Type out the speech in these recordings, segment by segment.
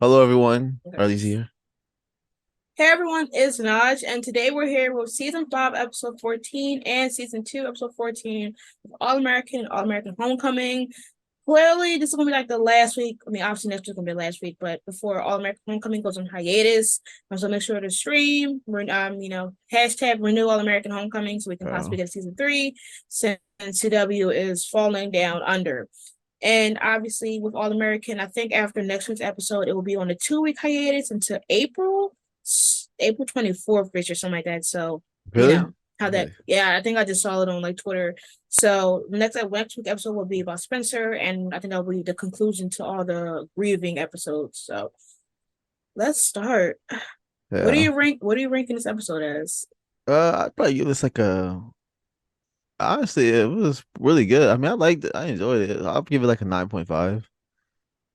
Hello, everyone. Okay. Arlie's here. Hey everyone, it's Naj, and today we're here with season 5, episode 14, and season 2, episode 14 of All American and All American Homecoming. Clearly, this is gonna be like the last week. I mean, obviously next week's gonna be the last week, but before All American Homecoming goes on hiatus, so make sure to stream. Hashtag renew All American Homecoming so we can possibly Oh, get season 3 since CW is falling down under. And obviously, with All American, I think after next week's episode, it will be on a 2 week hiatus until April 24th, or something like that. So, you really? know, how that, Really? yeah, I think I just saw it on like Twitter. So, next week episode will be about Spencer, and I think that'll be the conclusion to all the grieving episodes. So, let's start. Yeah. What do you rank in this episode as? I'd probably give this like a. Honestly, it was really good. I mean, I liked it. I enjoyed it. I'll give it like a 9.5.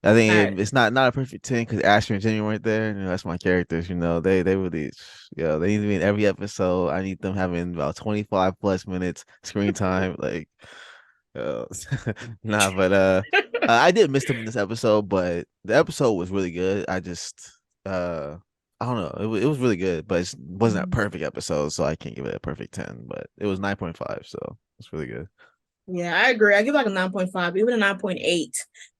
I All think right. it's not a perfect 10 because Asher and Jenny weren't there. That's my characters. They really, they need to be in every episode. I need them having about 25 plus minutes screen time. Uh, nah, but I did miss them in this episode, but the episode was really good. I don't know, it was really good, but it wasn't a perfect episode, so I can't give it a perfect 10. But it was 9.5, so it's really good. Yeah, I agree. I give like a 9.5, even a 9.8.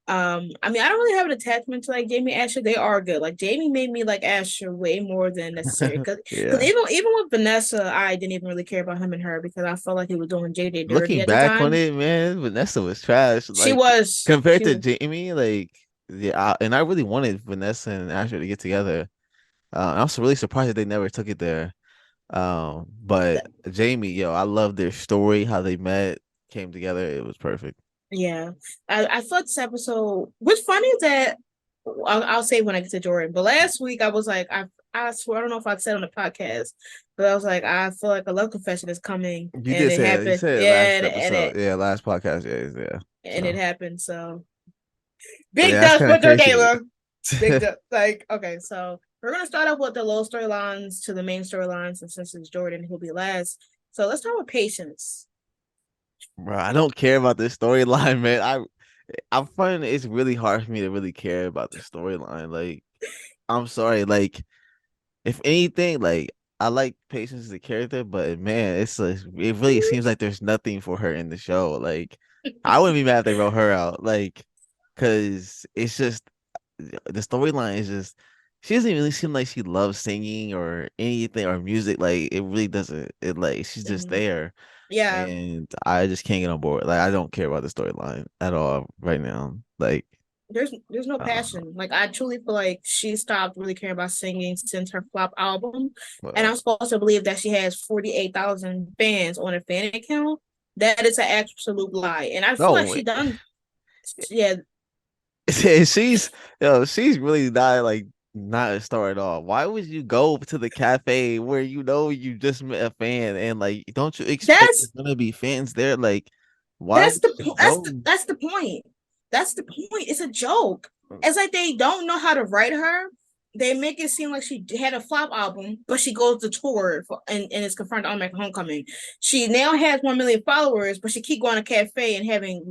I mean, I don't really have an attachment to like Jamie Asher. They are good. Like Jamie made me like Asher way more than necessary. Cause Yeah. even with Vanessa, I didn't even really care about him and her because I felt like he was doing JJ dirty Looking at the back on time. it, man, Vanessa was trash. She Like was. compared She to was. Jamie, and I really wanted Vanessa and Asher to get together. I was really surprised that they never took it there. But Jamie, I love their story, how they met, came together. It was perfect. Yeah, I thought this episode. What's funny is that I'll say when I get to Jordan. But last week I was like, I swear I don't know if I said on the podcast, but I was like, I feel like a love confession is coming, You and did it say that. You happened. said it Yeah, last episode. Yeah, last podcast. Yeah, yeah. and it So happened. So yeah, big that's dust kind of for crazy. Kayla. Big dust. Like okay, so we're gonna start off with the low storylines to the main storylines, and since it's Jordan, he'll be last. So let's start with patience. Bro, I don't care about this storyline, man. I'm finding it's really hard for me to really care about the storyline. Like, I'm sorry. Like, if anything, like I like Patience as a character, but man, it really seems like there's nothing for her in the show. Like, I wouldn't be mad if they wrote her out. Like, because it's just the storyline is just she doesn't really seem like she loves singing or anything or music. Like, it really doesn't. It like she's just there, Yeah, and I just can't get on board. Like, I don't care about the storyline at all right now. Like, there's no I don't know. passion. Like I truly feel like she stopped really caring about singing since her flop album. And But I'm supposed to believe that she has 48,000 fans on her fan account. That is an absolute lie. And I feel like no, she done yeah, she's really not like not a star at all. Why would you go to the cafe where you just met a fan and like don't you expect there's that's gonna be fans there? Like, why would you go? that's the point. That's the point. It's a joke. It's like they don't know how to write her. They make it seem like she had a flop album, but she goes to tour and is confirmed on American Homecoming. She now has 1 million followers, but she keep going to cafe and having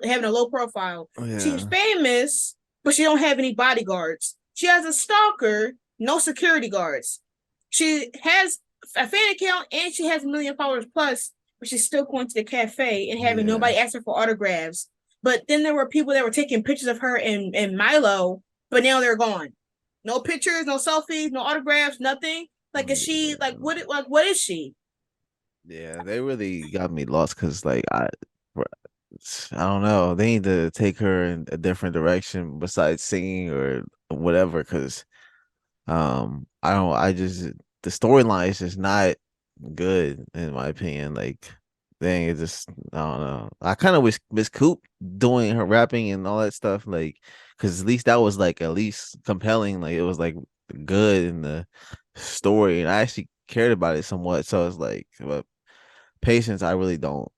having a low profile. Oh, She's yeah, famous, but she don't have any bodyguards. She has a stalker, no security guards. She has a fan account and she has 1 million followers plus, but she's still going to the cafe and having yeah. nobody ask her for autographs. But then there were people that were taking pictures of her and Milo, but now they're gone. No pictures, no selfies, no autographs, nothing. Like, is she Yeah, like what is she? yeah, they really got me lost because I don't know. They need to take her in a different direction besides singing or whatever. Because I don't. I just the storyline is just not good in my opinion. Like, dang, it just I don't know. I kind of wish Miss Coop doing her rapping and all that stuff, like, because at least that was like at least compelling. Like, it was like good in the story, and I actually cared about it somewhat. So it's like, but Patience, I really don't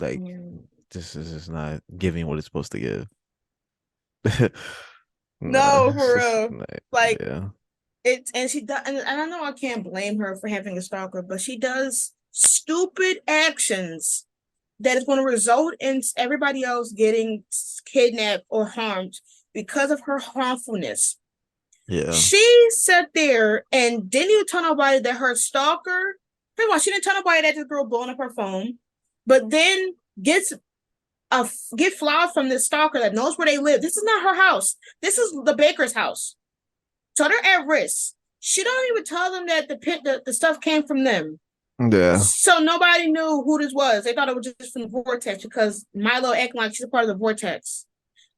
like. Mm. This is just not giving what it's supposed to give. Nah, No, it's for just real. like, Like yeah. it's and she does, and I know I can't blame her for having a stalker, but she does stupid actions that is going to result in everybody else getting kidnapped or harmed because of her harmfulness. Yeah. She sat there and didn't even tell nobody that her stalker. First of all, she didn't tell nobody that this girl blowing up her phone, but then gets get flowers from this stalker that knows where they live. This is not her house. This is the baker's house. So they're at risk. She don't even tell them that the stuff came from them. Yeah. So nobody knew who this was. They thought it was just from the vortex because Milo acting like she's a part of the vortex.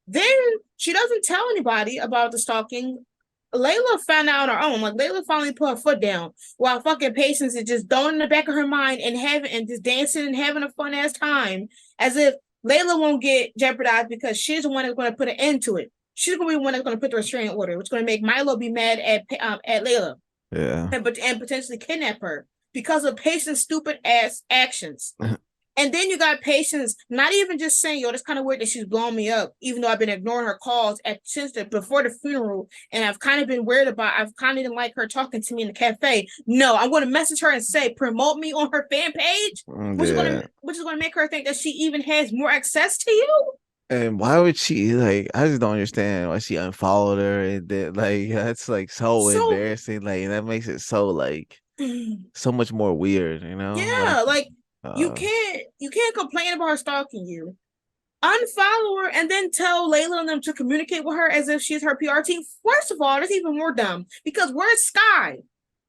Then she doesn't tell anybody about the stalking. Layla found out on her own. Like Layla finally put her foot down while fucking Patience is just throwing in the back of her mind and having and just dancing and having a fun ass time as if Layla won't get jeopardized because she's the one that's going to put an end to it. She's going to be the one that's going to put the restraining order, which is going to make Milo be mad at Layla Yeah. and potentially kidnap her because of Patience stupid ass actions. And then you got Patience not even just saying, yo, that's kind of weird that she's blowing me up, even though I've been ignoring her calls since before the funeral. And I've kind of been weird I've kind of didn't like her talking to me in the cafe. No, I'm going to message her and say, promote me on her fan page, Yeah. which is going to make her think that she even has more access to you. And why would she like? I just don't understand why she unfollowed her and then like that's like so So, embarrassing. Like that makes it so like so much more weird, you know? yeah, like uh you can't complain about her stalking you. Unfollow her and then tell Layla and them to communicate with her as if she's her PR team. First of all, that's even more dumb because where's Sky?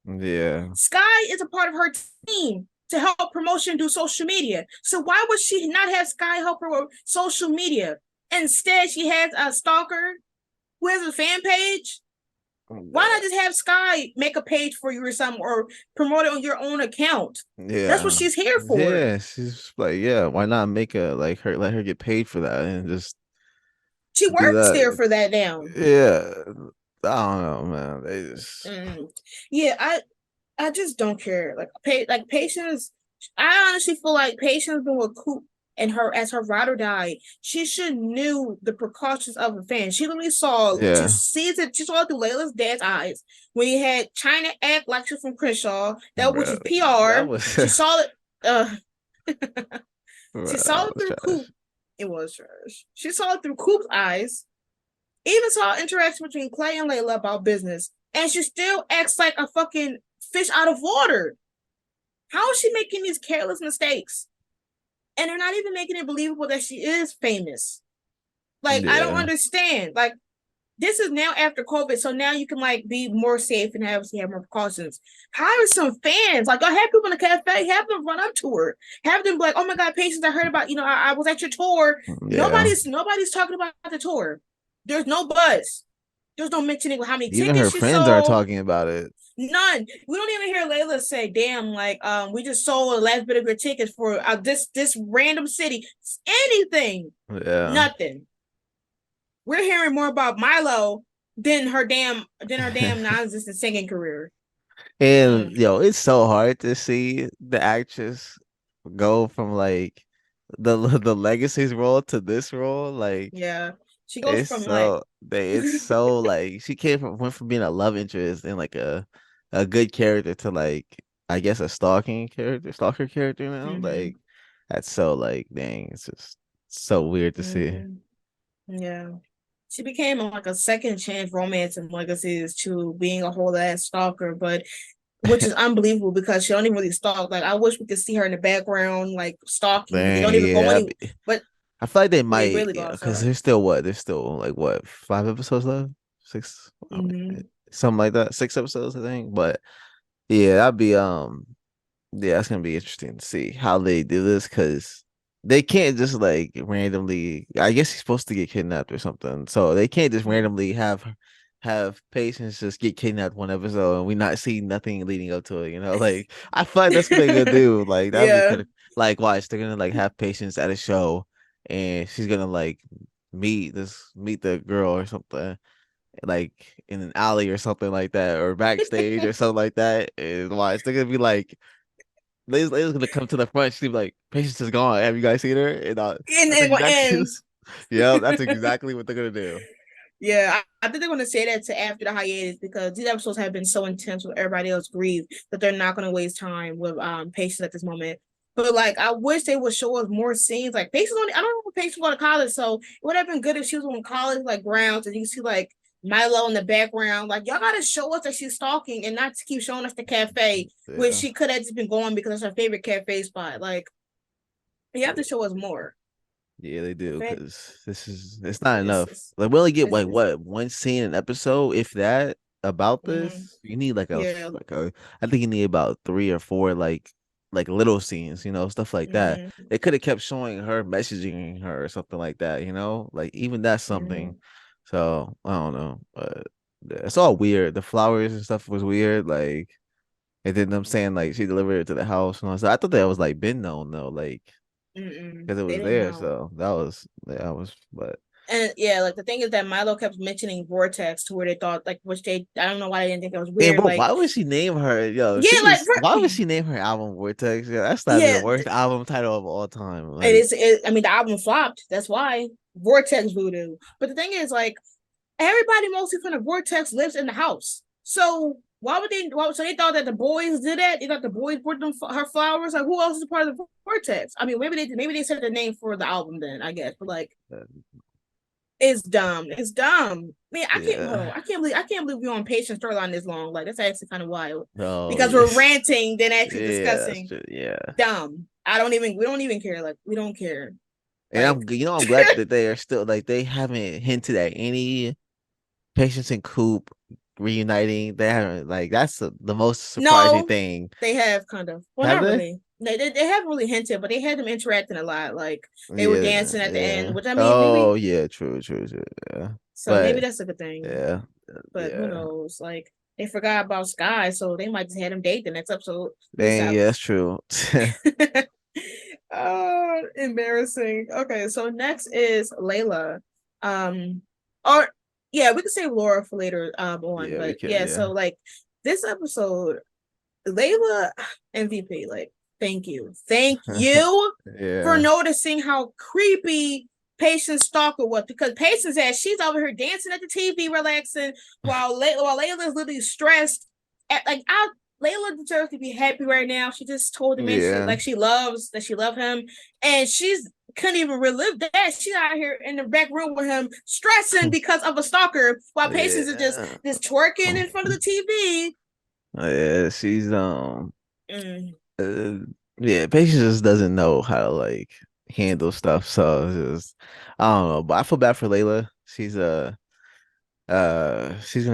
yeah. Sky is a part of her team to help promotion do social media. So why would she not have Sky help her with social media? Instead, she has a stalker who has a fan page. Why not just have Sky make a page for you or something or promote it on your own account? That's what Yeah. she's here for. Yeah, she's like, yeah, why not make a like her let her get paid for that and just She do works there that. for that now. Yeah. I don't know, man. They just Mm. Yeah, I just don't care. Like Patience, I honestly feel like Patience been with Coop and her as her ride or die. She should knew the precautions of a fan. She literally saw she yeah. sees it. She saw it through Layla's dad's eyes when he had China act like she's from Crenshaw. That which Bro, is PR. that was She saw it. bro, She that saw it was through Coop. trash. It was trash. She saw it through Coop's eyes. Even saw interaction between Clay and Layla about business, and she still acts like a fucking fish out of water. How is she making these careless mistakes? And they're not even making it believable that she is famous. Like, I don't Yeah. understand. Like, this is now after COVID, so now you can like be more safe and obviously have more precautions. Hire some fans, like I have people in the cafe, have them run up to her, have them be like, "Oh my God, Patience, I heard about I was at your tour." Yeah. Nobody's talking about the tour. There's no buzz. There's no mentioning how many Even tickets her she friends are sold. talking about it. None. We don't even hear Layla say, "Damn, like we just sold the last bit of your tickets for this random city." Anything. Yeah. Nothing. We're hearing more about Milo than her damn non-existent singing career. And Mm, yo, it's so hard to see the actress go from like the legacies role to this role. Like yeah, she goes from like it's so like she went from being a love interest and like a good character to like I guess a stalker character now. mm-hmm, Like that's so like dang, it's just so weird to see. mm-hmm, yeah. She became like a second chance romance and legacies to being a whole ass stalker, but which is unbelievable because she don't even really stalk. Like I wish we could see her in the background, like stalking, but they Dang, don't even go yeah. any. But I feel like they they might, really you know, lost because her. there's still like what 5 episodes left, six, Mm-hmm. something like that, 6 episodes I think. But yeah, that'd be yeah, it's gonna be interesting to see how they do this because they can't just like randomly. I guess he's supposed to get kidnapped or something, so they can't just randomly have patients just get kidnapped one episode and we not see nothing leading up to it. You know, like I feel like that's what they're gonna do. Like that'd be Yeah. kind of like watch they're gonna like have patients at a show and she's gonna like meet the girl or something like in an alley or something like that or backstage or something like that and watch they're gonna be like Layla's gonna come to the front. She's like, "Patience is gone. Have you guys seen her?" And and that's then what exactly, ends. yeah, that's exactly what they're gonna do. Yeah, I think they're going to say that to after the hiatus because these episodes have been so intense with everybody else grieved that they're not going to waste time with Patience at this moment. But like, I wish they would show us more scenes. Like Patience only, I don't know if Patience going to college, so it would have been good if she was on college like grounds and you see like Milo in the background. Like, y'all gotta show us that she's stalking and not to keep showing us the cafe, which Yeah. she could have just been going because it's her favorite cafe spot. Like, you have to Yeah. show us more. Yeah, they The do fact because it's not is, enough. Like we only get like it's what one scene an episode, if that, about mm-hmm. this. You need like a Yeah. like a I think you need about 3 or 4 like little scenes, stuff like that. Mm-hmm. They could have kept showing her messaging her or something like that, like even that's Mm-hmm. something. So I don't know, but yeah, it's all weird. The flowers and stuff was weird, like and then them saying like she delivered it to the house and all. So I thought that was like been known though, like Mm-mm. because it They was didn't there. know. So that was, but And yeah, like the thing is that Milo kept mentioning Vortex to where they thought like which they I don't know why they didn't think it was yeah, weird. but Like why would she name her? Yo, yeah, like why would she name her album Vortex? Yeah, that's not the yeah, worst album title of all time. it Like, is. I mean, the album flopped. That's why Vortex Voodoo. But the thing is, like everybody mostly from the Vortex lives in the house. So why would they? So they thought that the boys did that. They thought the boys brought them her flowers. Like who else is a part of the Vortex? I mean, maybe they said the name for the album then. I guess, but like uh, it's dumb. It's dumb. Man, I can't. Hold on. yeah. I can't believe we're on patient storyline this long. Like that's actually kind of wild Oh, because yeah. we're ranting than actually Yeah, that's discussing. true. Yeah. Dumb. I don't even. We don't even care. Like we don't care. And Like I'm glad that they are still like they haven't hinted at any Patience and Coop reuniting. They haven't like that's the most surprising no, thing. they have kind of. Well, Have not they? really. They haven't really hinted, but they had them interacting a lot. Like they were Yeah, dancing at the end, yeah. which I mean, maybe Oh, yeah, true. Yeah. so. Maybe But that's a good thing. yeah, But who yeah. knows? Like they forgot about Sky, so they might just have him date the next episode. Let me Dang, stop. yeah, that's true. Oh, embarrassing. Okay, so next is Layla. Um, or yeah, we could say Laura for later on, Yeah, we but can, yeah, yeah. so like this episode, Layla MVP, like, thank you for Yeah. noticing how creepy Patience Stalker was because Patience said she's over here dancing at the TV, relaxing, while Layla's literally stressed. Like, Layla deserves to be happy right now. She just told the man Yeah. she love him, and she's couldn't even relive that. She's out here in the back room with him, stressing because of a stalker, while Patience is just Yeah. just twerking in front of the TV. Yeah, she's Mm, uh, yeah, Patience just doesn't know how to like handle stuff. So it's just I don't know, but I feel bad for Layla. She's gonna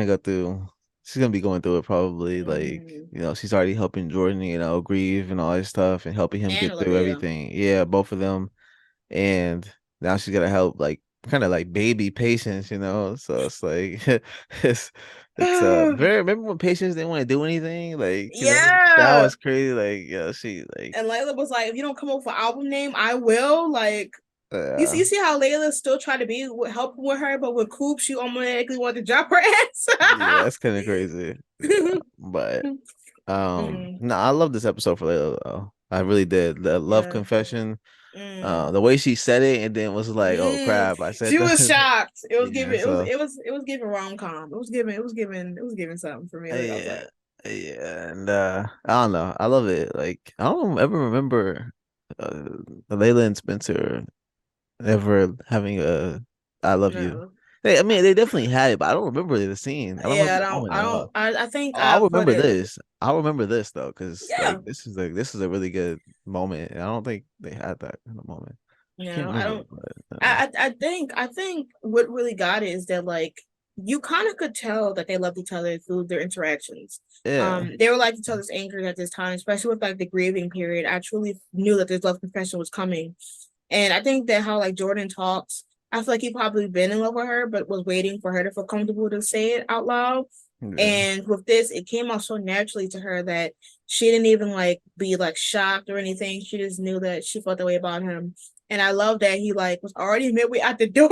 go through she's gonna be going through it probably like mm. she's already helping Jordan, grieve and all this stuff and helping him And get through Olivia. everything. Yeah, both of them. And now she's gotta help like kind of like baby Patience, so it's like it's very remember when Patience didn't want to do anything, like that Yeah. was crazy, like she like And Layla was like, if you don't come up with an album name, I will. Like, you uh see how Layla still tried to be helping with her, but with Coop, she automatically wanted to drop her yeah, ass. that's kind of crazy. Yeah, but Mm, no, I love this episode for Layla though. I really did. The love yeah. confession, Mm. the way she said it, and then was like, "Oh Mm. crap, I said She was that." shocked. It was Yeah, giving it was so it was it was giving rom com. It was giving something for me. Like I was yeah, like, yeah, and I don't know, I love it. Like I don't ever remember uh, Layla and Spencer ever having a "I love you." no. I mean, they definitely had it, but I don't remember the scene. I don't Yeah, remember the moment I at don't all. I think Oh, I I'll put remember it this. I'll remember this though, because yeah. like this is a really good moment, and I don't think they had that kind of moment. I can't I remember, don't but I think what really got it is that like you kind of could tell that they loved each other through their interactions. yeah, They were like each other's anchors at this time, especially with like the grieving period. I truly knew that this love confession was coming, and I think that how like Jordan talks, I feel like he probably been in love with her, but was waiting for her to feel comfortable to say it out loud. yeah, And with this, it came out so naturally to her that she didn't even like be like shocked or anything. She just knew that she felt the way about him. And I love that he like was already midway out the door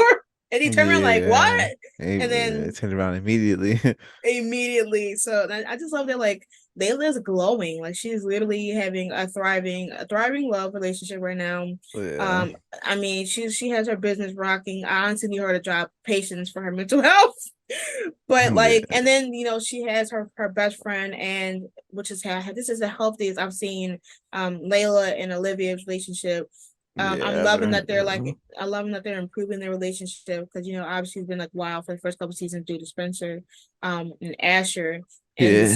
and he turned around like, yeah. what? And Yeah, then turned around immediately. immediately. So I just love that like Layla's glowing. Like she's literally having a thriving love relationship right now. Yeah, Um, I mean, she has her business rocking. I honestly need her to drop patience for her mental health. But like, yeah, and then she has her best friend, and which is how this is the healthiest I've seen Layla and Olivia's relationship. I'm Yeah, loving that they're like, I love that they're improving their relationship because obviously it's been like wild for the first couple seasons due to Spencer, and Asher, and yeah,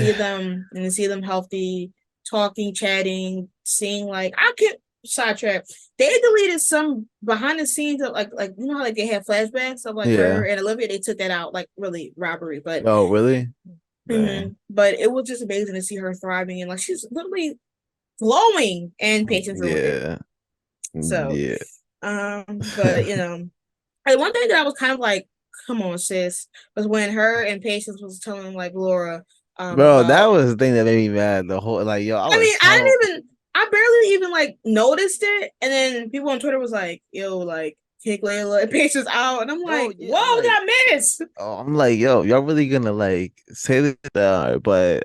to see them healthy, talking, chatting, seeing like I can sidetrack. They deleted some behind the scenes of like how like they had flashbacks of like her yeah. and Olivia. They took that out like really robbery, but Oh, really? Dang. but it was just amazing to see her thriving and like she's literally glowing, and Patience ruined it. Yeah, So yeah. but and one thing that I was kind of like, come on, sis, was when her and Patience was telling like Laura Bro, that about. was the thing that made me mad. The whole like, yo, I I was mean, so. I barely even like noticed it, and then people on Twitter was like, "Yo, like kick Layla and Patience out," and I'm No, like, yeah, I'm "Whoa, did like, I miss?" oh, I'm like, yo, y'all really gonna like say this? But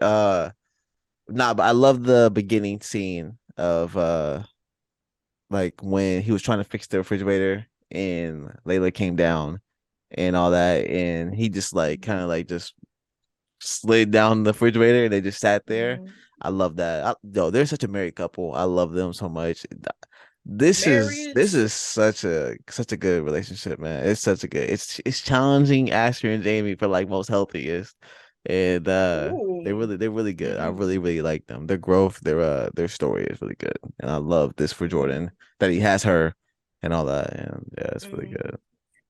nah, but I love the beginning scene of like when he was trying to fix the refrigerator and Layla came down and all that, and he just like kind of like just slid down the refrigerator and they just sat there. Mhm. I love that. Yo, they're such a married couple. I love them so much. This is Marriage. such a good relationship, man. It's such a good. It's challenging Asher and Jamie for like most healthiest, and Ooh. they're really good. I Mm-mm. really like them. Their growth, their story is really good, and I love this for Jordan that he has her and all that. And yeah, it's really Mm-mm. good.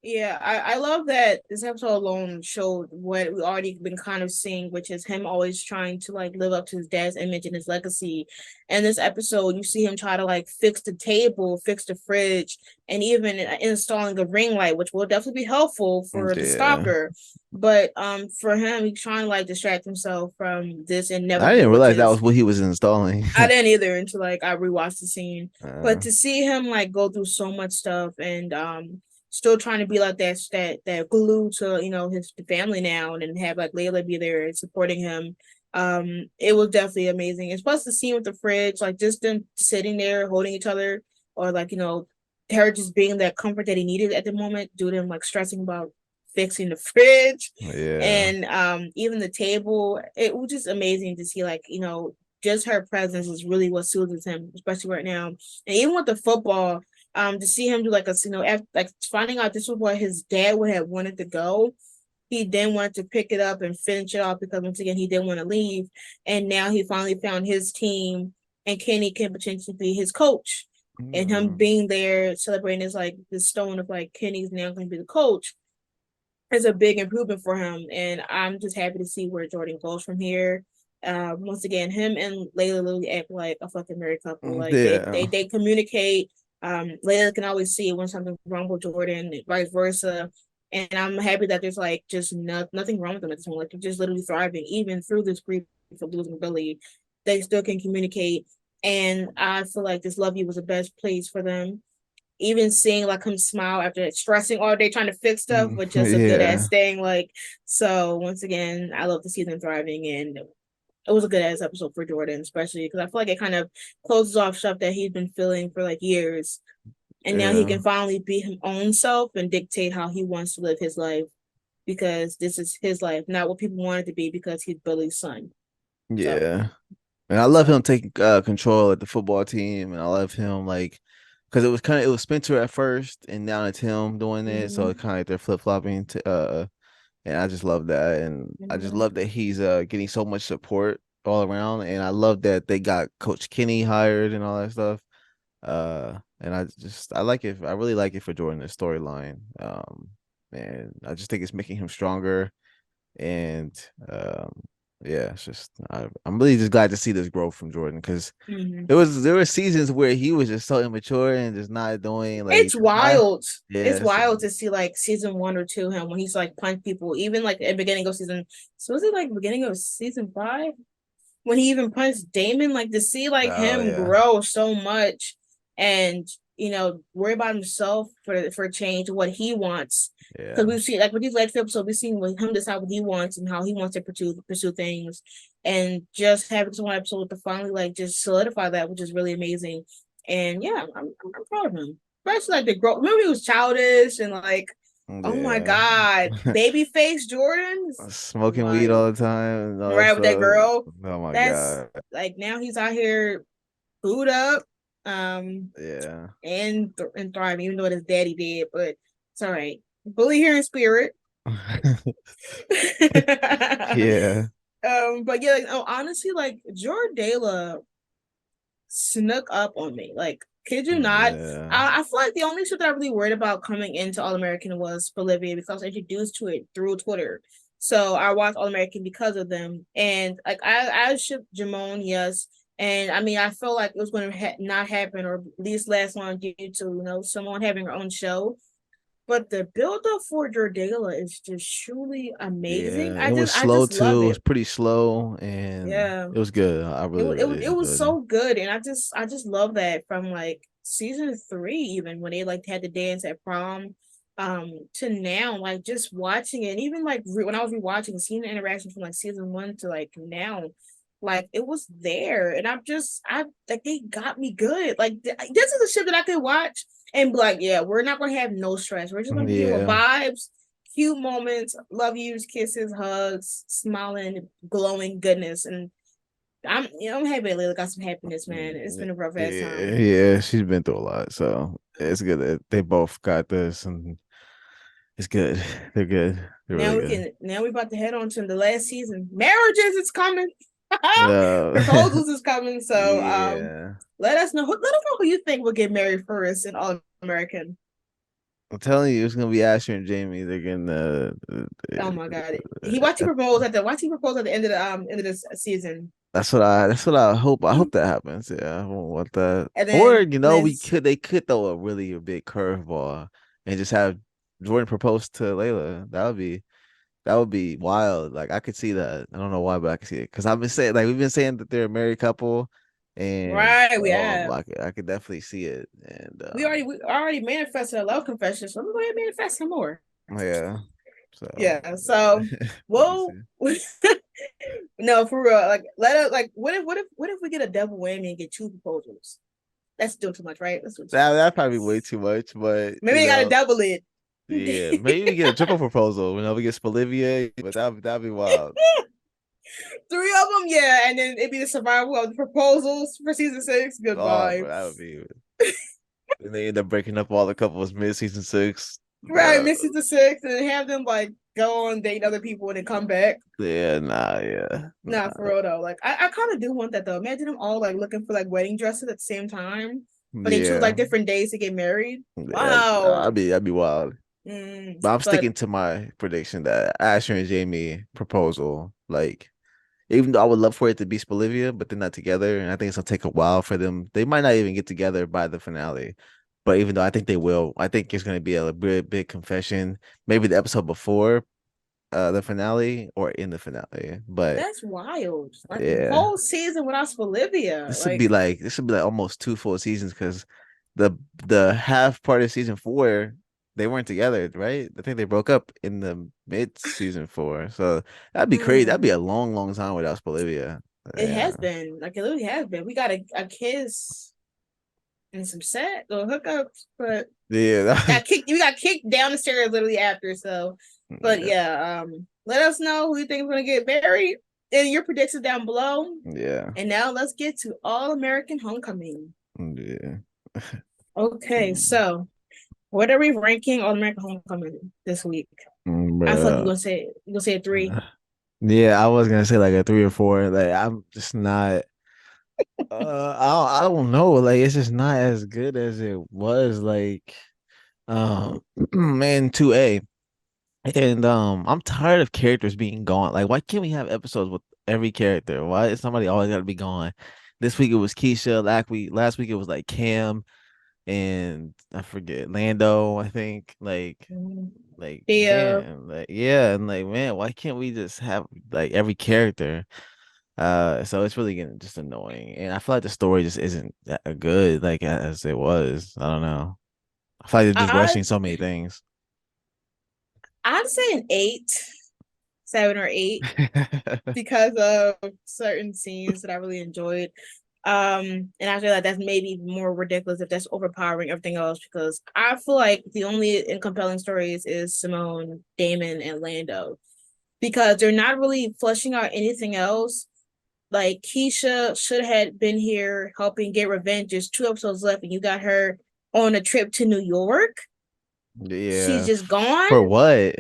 Yeah, I love that this episode alone showed what we already been kind of seeing, which is him always trying to like live up to his dad's image and his legacy. And this episode, you see him try to like fix the table, fix the fridge, and even installing the ring light, which will definitely be helpful for the Yeah, stalker. But for him, he's trying to like distract himself from this I inevitable, didn't which realize that was is what he was installing. I didn't either until like I rewatched the scene. But uh, to see him like go through so much stuff and still trying to be like that glue to his family now and have like Layla be there and supporting him. It was definitely amazing. And plus the scene with the fridge, like just them sitting there holding each other, or like her just being that comfort that he needed at the moment due to him like stressing about fixing the fridge yeah, and even the table. It was just amazing to see like just her presence is really what soothes him, especially right now. And even with the football, to see him do like a after, like finding out this was where his dad would have wanted to go. He then wanted to pick it up and finish it off because once again he didn't want to leave, and now he finally found his team, and Kenny can potentially be his coach. And him mm, being there celebrating is like the stone of like Kenny's now going to be the coach is a big improvement for him, and I'm just happy to see where Jordan goes from here. Once again, him and Layla literally act like a fucking married couple. Like yeah, they communicate. Layla can always see when something's wrong with Jordan, and vice versa. And I'm happy that there's like just nothing wrong with them at this moment. Like they're just literally thriving, even through this grief of losing Billy. They still can communicate, and I feel like this Love You was the best place for them, even seeing like him smile after stressing all day trying to fix stuff, but just a good ass yeah, thing. Like, so once again, I love to see them thriving, and it was a good ass episode for Jordan, especially because I feel like it kind of closes off stuff that he's been feeling for like years, and now he yeah, can finally be his own self and dictate how he wants to live his life because this is his life, not what people want it to be because he's Billy's son. So, yeah. And I love him so. taking control of the football team, and I love him like because it was Spencer at first, and now it's him doing it, so it Mm-hmm. kind of like they're flip flopping to and I just love that, and I just Mm-hmm. love that he's getting so much support all around, and I love that they got Coach Kenny hired and all that stuff. And I like it. I really like it for Jordan, the storyline. And I just think it's making him stronger. And yeah, it's just I'm really just glad to see this growth from Jordan because Mm-hmm. there were seasons where he was just so immature and just not doing like It's just not wild. It's yeah. So, wild to see like season 1 or 2 him when he's like punch people, even like at the beginning of season. So was it like beginning of season 5 when he even punched Damon? Like to see like oh him yeah, grow so much and worry about himself for change, what he wants. yeah, Because we've seen like with these last episodes, we've seen with him decide what he wants and how he wants to pursue things, and just having someone episode to finally like just solidify that, which is really amazing. And yeah, I'm proud of him. Especially like the growth. Remember he was childish and like, oh my yeah. god, baby face Jordan, Smoking weed wild. all the time and all that Right with that stuff. girl. Oh my That's God. like now he's out here booed up. Yeah. And thriving, even though his daddy did, but it's all right. Bully here in spirit. Yeah. But yeah, like, oh, honestly, like Jordala snuck up on me. Like, kid you not? Yeah. I feel like the only shit that I really worried about coming into All American was Bolivia because I was introduced to it through Twitter. So I watched All American because of them, and like I shipped Jamon, yes, and I mean I felt like it was going to not happen or at least last long due to Simone having her own show. But the build up for Jordala is just truly amazing. Yeah. I It was just I slow just love too. It was it. pretty slow and Yeah, it was good. I it really, it really it was enjoyed it. so good, and I just love that from like season three, even when they like had the dance at prom, to now, like just watching it, and even like when I was rewatching, seeing the interaction from like season one to like now, like it was there, and I like they got me good. Like this is a shit that I could watch and be like, yeah, we're not gonna have no stress. We're just gonna be here with Yeah. vibes. Cute moments, love yous, kisses, hugs, smiling, glowing goodness, and I'm happy Layla got some happiness, man. It's been a rough ass Yeah, time. yeah, she's been through a lot, so it's good that they both got this, and it's good. They're good. They're really good. Now we about to head on to the last season. Marriages is coming. Uh, Proposals is coming. So yeah, let us know who you think will get married first in All American. I'm telling you, it's gonna be Asher and Jamie. They're gonna. Oh my god. Watch he propose at the end of this season. That's what I hope. I hope that happens. Yeah, I won't want that. And Or then this they could throw a really a big curveball and just have Jordan propose to Layla. That would be wild. Like I could see that. I don't know why, but I could see it because I've been saying like we've been saying that they're a married couple, and right, we have. I could definitely see it. And We already manifested a love confession, so let me go ahead and manifest some more. yeah, so Yeah. So, let me well, see. no, for real. Like, let us like. What if we get a double whammy and get two proposals? That's still too much, right? That's still too much. That probably way too much, but Maybe they got to double it. yeah, maybe we get a triple proposal. We get Bolivia, but that'd be wild. Three of them, yeah, and then it'd be the survival of the proposals for season six. Good Oh, bro, that would vibes. be. And they end up breaking up all the couples mid season six. Right, miss season six, and have them like go on date other people and then come back. Yeah, nah, yeah, Nah, for real though. Like I kind of do want that though. Imagine them all like looking for like wedding dresses at the same time, but they choose yeah, like different days to get married. yeah. Wow. That'd be wild. But I'm But sticking to my prediction that Asher and Jamie proposal, like, even though I would love for it to be Bolivia, but they're not together, and I think it's gonna take a while for them. They might not even get together by the finale. But even though I think they will, I think it's gonna be a big confession. Maybe the episode before the finale or in the finale. But that's wild. Like a yeah. whole season without Bolivia. Like This would be like almost two full seasons because the half part of season four they weren't together, right? I think they broke up in the mid season four. So that'd be crazy. That'd be mm, a long time without Bolivia. it Yeah. has been. Like it literally has been. We got a kiss and some sex or hookups, but Yeah. we got kicked down the stairs literally after. So, but Yeah. yeah, let us know who you think is gonna get married and your predictions down below. Yeah. And now let's get to All American Homecoming. Yeah. Okay, so what are we ranking All American Homecoming this week? I feel like Bro. you're gonna say a three. Yeah, I was gonna say like a three or four. Like I'm just not I don't know. Like it's just not as good as it was. Like man, 2A. And I'm tired of characters being gone. Like, why can't we have episodes with every character? Why is somebody always got to be gone? This week it was Keisha. Last week it was like Cam and I forget Lando. I think Thea. man, like yeah, and like man, why can't we just have like every character? So it's really getting just annoying, and I feel like the story just isn't that good like as it was. I don't know. I feel like they're just I rushing so many things. I'd say an eight, 7 or 8, because of certain scenes that I really enjoyed. And I feel like that's maybe more ridiculous if that's overpowering everything else because I feel like the only compelling stories is Simone, Damon, and Lando because they're not really fleshing out anything else like Keisha should have been here helping get revenge. There's 2 episodes left, and you got her on a trip to New York. She's Yeah. just gone. For what?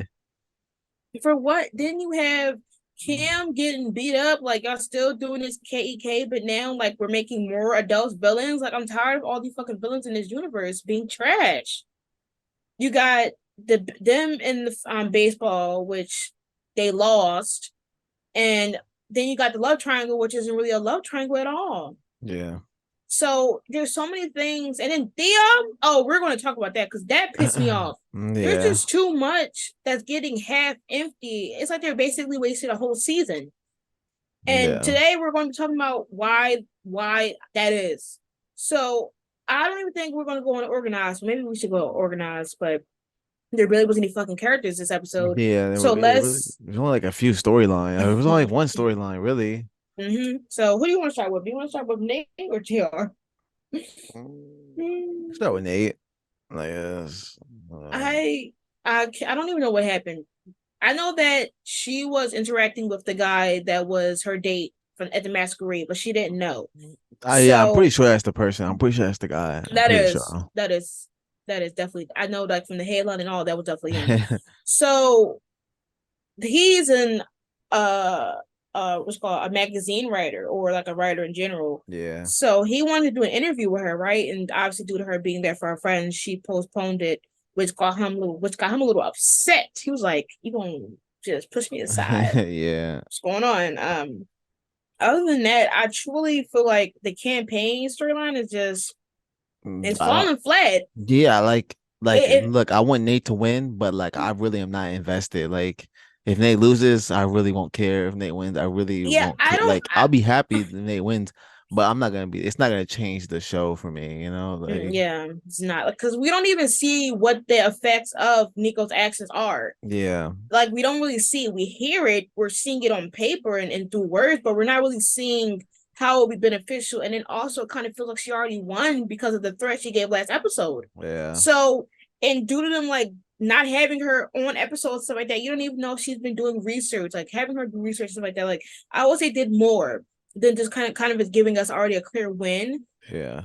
For what? Didn't you have Kim getting beat up? Like y'all still doing this KEK, but now like we're making more adult villains. Like I'm tired of all these fucking villains in this universe being trash. You got them in the baseball, which they lost, and then you got the love triangle, which isn't really a love triangle at all. Yeah. So there's so many things, and then Thea. Oh, we're going to talk about that because that pissed me off. There's Yeah. just too much that's getting half empty. It's like they're basically wasting a whole season. And Yeah. today we're going to be talking about why that is. So I don't even think we're going to go on organized. Maybe we should go organized, but there really wasn't any fucking characters this episode. Yeah, So it really let's. there's only like a few storyline. It was only like one storyline, really. So who do you want to start with? Do you want to start with Nate or JR? Start with Nate. Like, I I don't even know what happened. I know that she was interacting with the guy that was her date from at the masquerade, but she didn't know. yeah, I'm pretty So sure that's the person. I'm pretty sure that's the guy. I'm that pretty is sure. that is that is definitely I know like from the headline and all that was definitely him. So he's an what's called a magazine writer or like a writer in general. Yeah. So he wanted to do an interview with her, right? And obviously due to her being there for her friends, she postponed it, which got him a little upset. He was like, "You gonna just push me aside? Yeah. What's going on?" Other than that, I truly feel like the campaign storyline is just it's I don't. falling flat. Yeah, It look, I want Nate to win, but like I really am not invested. Like if Nate loses, I really won't care. If Nate wins, I really yeah, won't I care. don't Like I'll be happy if Nate wins, but I'm not gonna be. It's not gonna change the show for me. You know, like Yeah, it's not because we don't even see what the effects of Nico's actions are. yeah, Like we don't really see it. We hear it, we're seeing it on paper and through words, but we're not really seeing how it would be beneficial. And then also it kind of feels like she already won because of the threat she gave last episode. yeah, So and due to them like not having her on episodes, stuff like that, you don't even know if she's been doing research, like having her do research, stuff like that. Like I would say did more than just kind of is giving us already a clear win. yeah,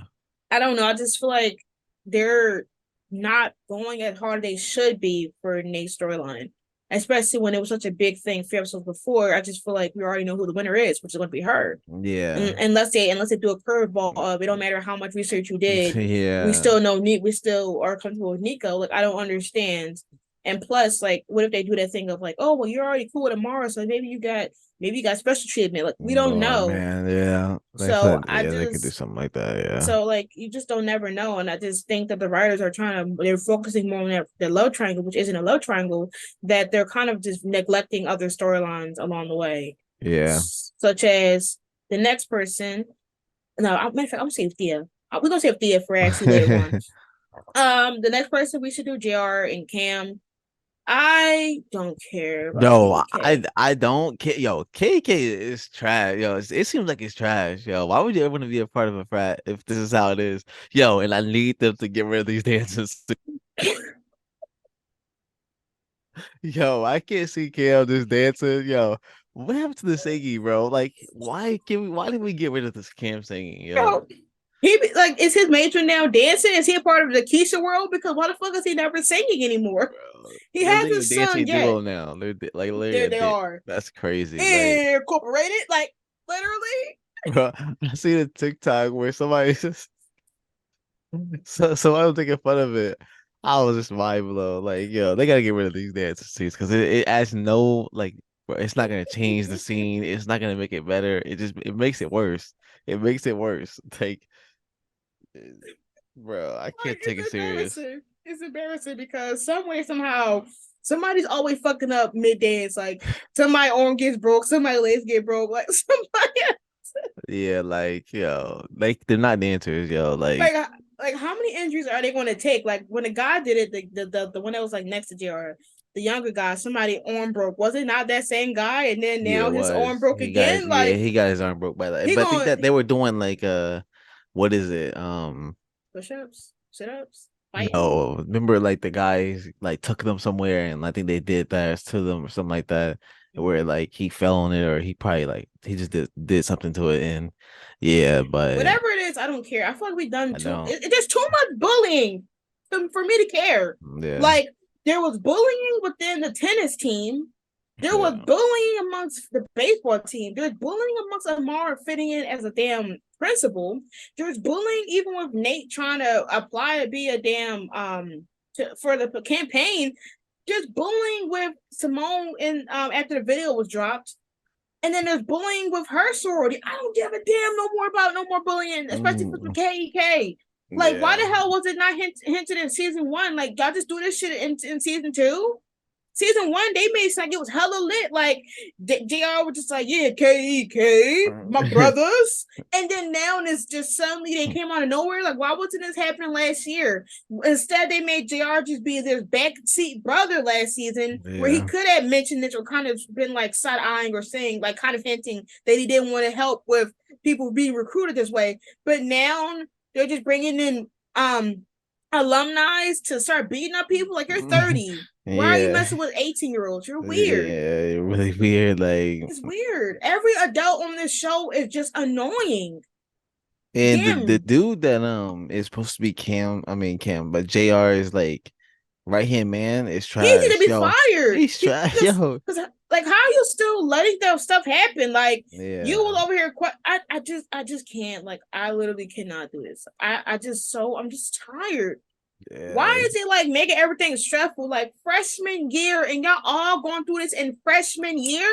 I don't know. I just feel like they're not going as hard as they should be for Nate's storyline, especially when it was such a big thing 3 episodes before. I just feel like we already know who the winner is, which is going to be her. yeah, Unless they do a curveball of it don't matter how much research you did, we yeah, still know we still are comfortable with Nico. Like I don't understand. And plus, like, what if they do that thing of like, oh well, you're already cool with Amara, so maybe you got special treatment. Like we don't oh know. man, yeah, So I they could do just something like that. Yeah, so like you just don't never know, and I just think that the writers are they're focusing more on their love triangle, which isn't a love triangle. That they're kind of just neglecting other storylines along the way, yeah, such as the next person. No, matter of fact, I'm gonna save Thea. We're gonna save Thea for actually later on. The next person we should do Jr. and Cam. I don't care about Yo, KK. I don't care. Yo, KK is trash. Yo, it seems like it's trash. Yo, why would you ever want to be a part of a frat if this is how it is? Yo, and I need them to get rid of these dancers. Yo, I can't see Cam just dancing. Yo, what happened to the singing, bro? Like, why did we get rid of this Cam singing? Yo, Bro, like is his major now dancing? Is he a part of the Keisha world? Because why the fuck is he never singing anymore? bro, He they're like a hasn't sung dancing yet. duo now. They're like literally There they are. that's crazy. Like, Incorporated, like literally. bro, I see a TikTok where somebody so I was taking fun of it. I was just mind blown. Like, yo, they gotta get rid of these dance scenes because it adds no like bro, it's not gonna change the scene. It's not gonna make it better. It makes it worse. It makes it worse. Like, eh, bro, I Like can't take it it's serious. embarrassing. It's embarrassing because some way somehow somebody's always fucking up mid dance. Like somebody arm gets broke, somebody legs get broke. Like somebody Yeah, like yo, like they're not dancers, yo. like like how many injuries are they going to take? Like when the guy did it, the one that was like next to JR, the younger guy, somebody arm broke. Was it not that same guy? And then Yeah, it now his arm was. broke again. Like He got his arm broke by that. he But I think going that they were doing like what is it? push ups, sit ups, fighting. No, remember like the guys like took them somewhere and I think they did that to them or something like that. where Mhm. like he fell on it or he probably like he just did something to it and yeah, but Whatever it is, I don't care. I feel like we've done I too. don't. There's too much bullying for me to care. Yeah, Like there was bullying within the tennis team. There was yeah. bullying amongst the baseball team. There's bullying amongst Amara fitting in as a damn principal. There's bullying even with Nate trying to apply to be a damn for the campaign. There's bullying with Simone in after the video was dropped. And then there's bullying with her sorority. I don't give a damn no more about no more bullying, especially for the Mm, KEK. Like, why yeah. the hell was it not hinted in season one? Like, y'all just do this shit in season two? Season one, they made it like it was hella lit. Like JR was just like, yeah, KEK, my brothers. And then now it's just suddenly they came out of nowhere. Like, why wasn't this happening last year? Instead, they made JR just be their backseat brother last season, where he Yeah. could have mentioned this or kind of been like side eyeing or saying, like, kind of hinting that he didn't want to help with people being recruited this way. But now they're just bringing in alumni to start beating up people. Like, you're 30. Why are you Yeah. messing with 18-year-olds? You're weird. Yeah, really weird. Like, It's weird. Every adult on this show is just annoying. and the Damn. dude that is supposed to be Cam, but JR is like right hand man is He needs to trash. be Yo, fired. he's He trash. just Yo, because like how are you still letting that stuff happen? Like you yeah, will over here. I just can't. Like I literally cannot do this. I'm just tired. Why yeah. is it like making everything stressful? Like freshman year, and y'all all going through this in freshman year.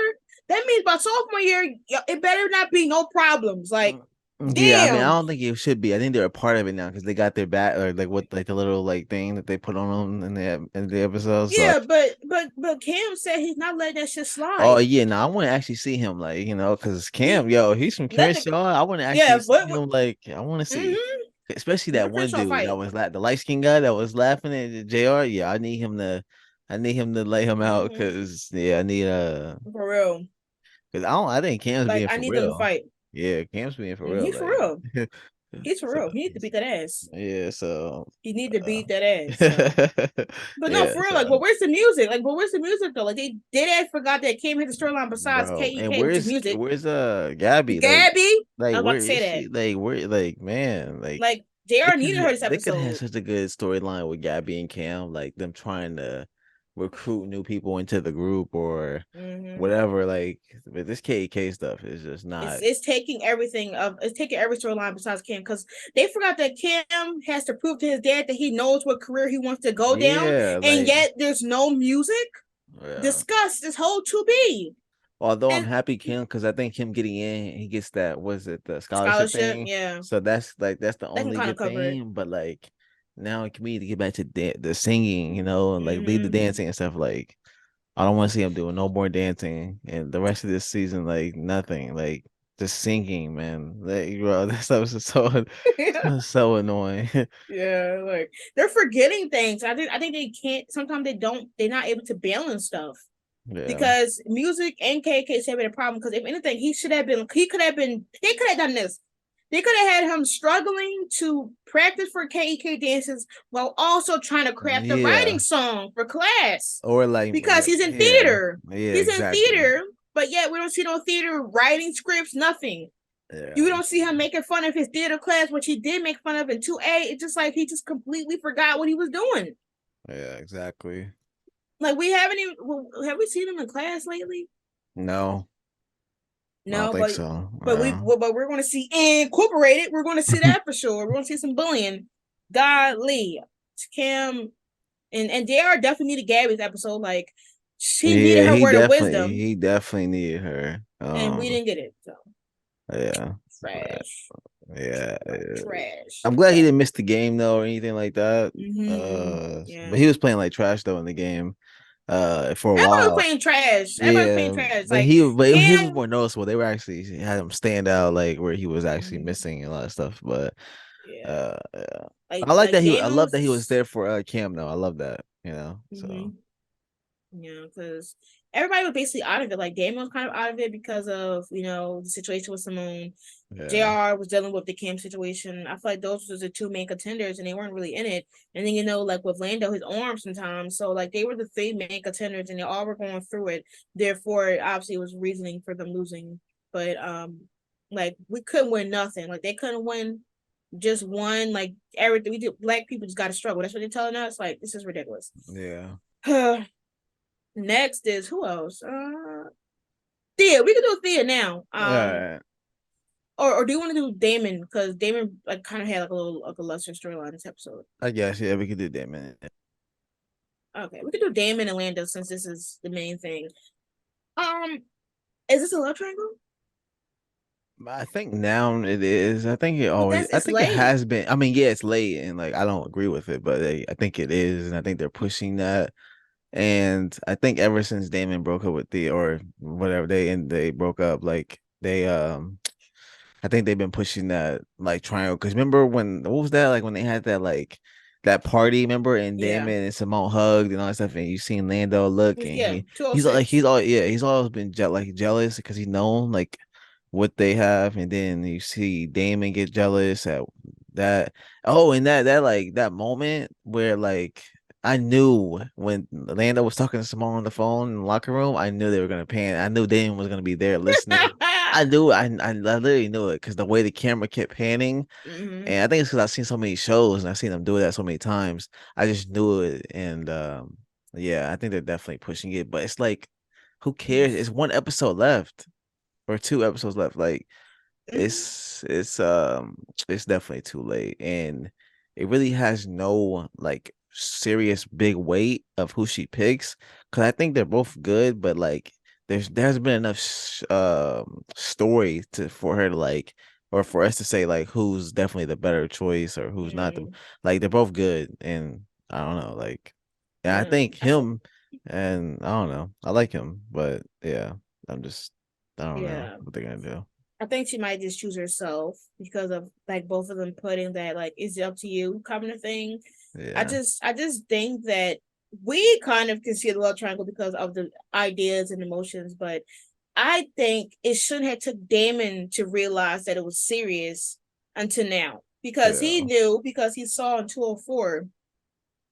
That means by sophomore year, it better not be no problems. Like, Yeah, I mean, I damn. don't think it should be. I think they're a part of it now because they got their back or like what like the little like thing that they put on them in the episode. So, Yeah, but Cam said he's not letting that shit oh slide. yeah, no, I want to actually see him like because He Cam, yo, he's from let the Crenshaw. I want to yeah, actually see what him like I want to see, mm-hmm. especially Let that the one Crenshaw dude that fight. was the light skinned guy that was laughing at Jr. Yeah, I need him to lay him out Mm-hmm. because yeah, I need For real. because I think Cam's Like being I for need them to real. fight. Yeah, Cam's being for real. He's for Like, real. He's for so real. He needs to beat that ass. yeah, so He need to uh, beat that ass. So but no, yeah, for real, like, so but where's the music? Like, but where's the music though? Like, they did ass forgot that Cam hit the storyline besides bro, and KEK, which is music. where's Gabby Gabby, I like was about where to say is that. she like where like man Like, JR needed her this they could have episode. such a good storyline with Gabby and Cam, like them trying to recruit new people into the group or Mm-hmm. whatever. Like, but this KK stuff is just not. It's taking everything of it's taking every storyline besides Cam because they forgot that Cam has to prove to his dad that he knows what career he wants to go down, Yeah, and like yet there's no music yeah. discussed this whole to be Although I'm and happy Kim because I think him getting in, he gets that was it the scholarship scholarship. thing. Yeah, So that's the that can only kind of good cover it. thing. But like now, it can be to get back to the singing, and like lead the Mm-hmm. dancing and stuff. Like I don't want to see him doing no more dancing, and the rest of this season, like nothing, like just singing, man. Like bro, that stuff is so annoying. Yeah, like they're forgetting things. I think they can't. Sometimes they don't. They're not able to balance stuff. Yeah, Because music and KK have been a problem. Because if anything, he should have been. He could have been. They could have done this. They could have had him struggling to practice for KEK dances while also trying to craft a writing yeah, song for class. or like Because he's in yeah, theater. yeah, He's in exactly. theater, but yet we don't see no theater writing scripts. Nothing. You Yeah, don't see him making fun of his theater class, which he did make fun of in 2A. It's just like he just completely forgot what he was doing. yeah, exactly. Like we haven't even have we seen him in class lately? No. I don't No, think so. but we're going to see incorporated. We're going to see that for sure. We're going to see some bullying. Golly, Kim and Dr. definitely needed Gabby's episode. Like she needed Yeah, her word of wisdom, he definitely needed her. and we didn't get it. So Yeah, trash, yeah. trash. I'm glad he But didn't miss the game though or anything like that. But yeah, he was playing like trash though in the game. For a everybody was while. playing trash. Everybody was playing Yeah, trash. but Like his was Cam, more noticeable. They were actually had him stand out like where he was actually mhm, missing a lot of stuff. But yeah, yeah. I Damon love that he was was. there for Cam though. I love that. So Yeah, because everybody was basically out of it. Like Damon was kind of out of it because of the situation with Simone. Yeah. JR was dealing with the Cam situation. I feel like those were the two main contenders, and they weren't really in it. And then like with Lando, his arm sometimes. So like they were the three main contenders, and they all were going through it. Therefore, obviously, it was reasoning for them losing. But like we couldn't win nothing. Like they couldn't win just one. Like everything we did, black people just got to struggle. That's what they're telling us. Like this is ridiculous. Yeah. Next is who else? Thea. We can do Thea now. All right. Or do you want to do Damon? Because Damon like kind of had like a little like a lesser storyline this episode. I guess yeah, we could do that, man. Okay, we could do Damon and Lando since this is the main thing. Is this a love triangle? I think now it is. I think it always. Because I it's think it late. has been. I mean, yeah, it's late, and like I don't agree with it, but I think it is, and I think they're pushing that. And I think ever since Damon broke up with the or whatever they broke up, like they I think they've been pushing that like triangle. Because remember when what was that like when they had that like that party? Remember and Yeah, Damon and Simone hugged and all that stuff, and you seen Lando look and yeah. he's 206. all yeah he's always been jealous because he known like what they have, and then you see Damon get jealous at that. Oh, and that like that moment where like I knew when Lando was talking to Simone on the phone in the locker room, I knew they were gonna pan. I knew Damon was gonna be there listening. I knew I literally knew it because the way the camera kept panning, hmm and I think it's because I've seen so many shows and I've seen them do that so many times. I just knew it, and yeah, I think they're definitely pushing it. But it's like, who cares? It's one episode left or two episodes left. Like it's definitely too late, and it really has no like serious big weight of who she picks because I think they're both good, but like there's been enough story to for her to like or for us to say like who's definitely the better choice or who's not the mm like they're both good, and I don't know like yeah I Yeah, think him, and I don't know, I like him, but yeah I'm just I don't know yeah. what they're gonna do. I think she might just choose herself because of like both of them putting that like is it up to you kind of thing. Yeah. I just think that we kind of can see the love triangle because of the ideas and emotions, but I think it shouldn't have took Damon to realize that it was serious until now because he Yeah. knew because he saw in 204